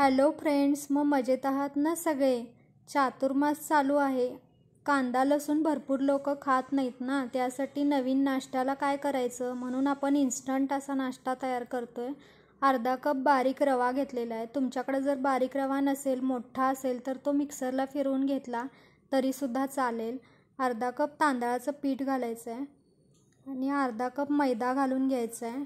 Hello friends, मग मजेत आहात ना सगळे? चातुर्मास चालू आहे. कांदा लसूण भरपूर लोक खात नाहीत ना, त्यासाठी नवीन नाश्त्याला काय करायचं म्हणून आपण इन्स्टंट असा नाश्ता तयार करतोय. अर्धा कप बारीक रवा घेतलेला आहे. तुमच्याकडे जर बारीक रवा नसेल, मोठा असेल तर तो मिक्सरला फिरवून घेतला तरीसुद्धा चालेल. अर्धा कप तांदळाचं पीठ घालायचं आहे आणि अर्धा कप मैदा घालून घ्यायचा आहे.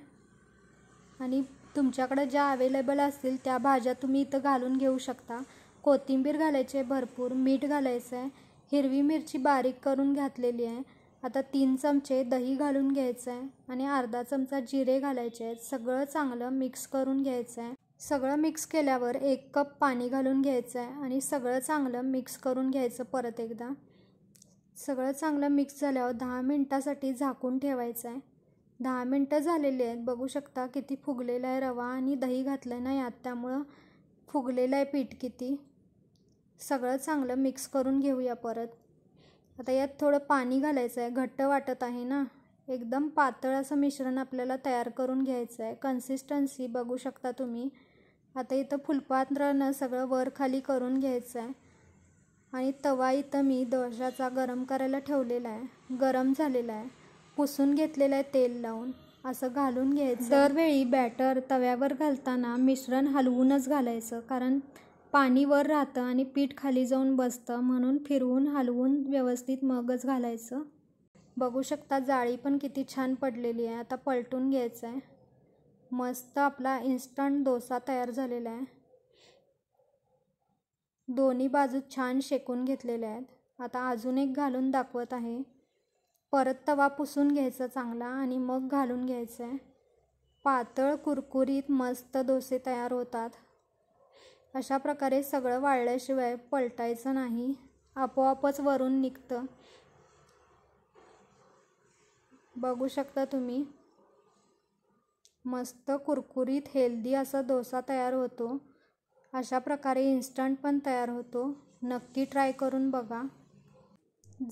आणि तुमच्याकडे ज्या अवेलेबल असतील त्या भाज्या तुम्ही इथं घालून घेऊ शकता. कोथिंबीर घालायची आहे भरपूर, मीठ घालायचं आहे, हिरवी मिरची बारीक करून घातलेली आहे. आता 3 चमचे दही घालून घ्यायचं आहे आणि अर्धा चमचा जिरे घालायचे आहेत. सगळं चांगलं मिक्स करून घ्यायचं आहे. सगळं मिक्स केल्यावर 1 कप पाणी घालून घ्यायचं आहे आणि सगळं चांगलं मिक्स करून घ्यायचं. परत एकदा सगळं चांगलं मिक्स झाल्यावर 10 मिनटासाठी झाकून ठेवायचं आहे. 10 मिनटं झालेली आहेत. बघू शकता किती फुगलेला आहे रवा आणि दही घातलं ना यात, त्यामुळं फुगलेलं आहे पीठ किती. सगळं चांगलं मिक्स करून घेऊया परत. आता यात थोडं पाणी घालायचं आहे. घट्ट वाटत आहे ना, एकदम पातळ असं मिश्रण आपल्याला तयार करून घ्यायचं आहे. कन्सिस्टन्सी बघू शकता तुम्ही. आता इथं फुलपात्रानं सगळं वर खाली करून घ्यायचं आहे आणि तवा इथं मी दोशाचा गरम करायला ठेवलेला आहे. गरम झालेला आहे. पुसून घेतलेलं आहे तेल लावून. असं घालून घ्यायचं. दरवेळी बॅटर तव्यावर घालताना मिश्रण हलवूनच घालायचं, कारण पाणी वर राहतं आणि पीठ खाली जाऊन बसतं, म्हणून फिरवून हलवून व्यवस्थित मगच घालायचं. बघू शकता जाळी पण किती छान पडलेली आहे. आता पलटून घ्यायचं आहे. मस्त आपला इन्स्टंट डोसा तयार झालेला आहे. दोन्ही बाजू छान शेकून घेतलेल्या आहेत. आता अजून एक घालून दाखवत आहे. परत तवा पुसून घ्यायचा चांगला आणि मग घालून घ्यायचं आहे. पातळ कुरकुरीत मस्त डोसे तयार होतात. अशा प्रकारे सगळं वाळल्याशिवाय पलटायचं नाही, आपोआपच वरून निघतं. बघू शकता तुम्ही. मस्त कुरकुरीत हेल्दी असा डोसा तयार होतो. अशा प्रकारे इन्स्टंट पण तयार होतो. नक्की ट्राय करून बघा.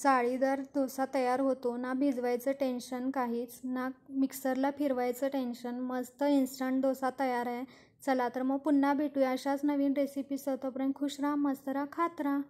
जाळीदार डोसा तयार होतो ना, भिजवायचं टेन्शन काहीच ना, मिक्सरला फिरवायचं टेन्शन. मस्त इन्स्टंट डोसा तयार आहे. चला तर मग पुन्हा भेटूया अशाच नवीन रेसिपीसह. तोपर्यंत खुश राहा, मस्त राहा, खात राहा.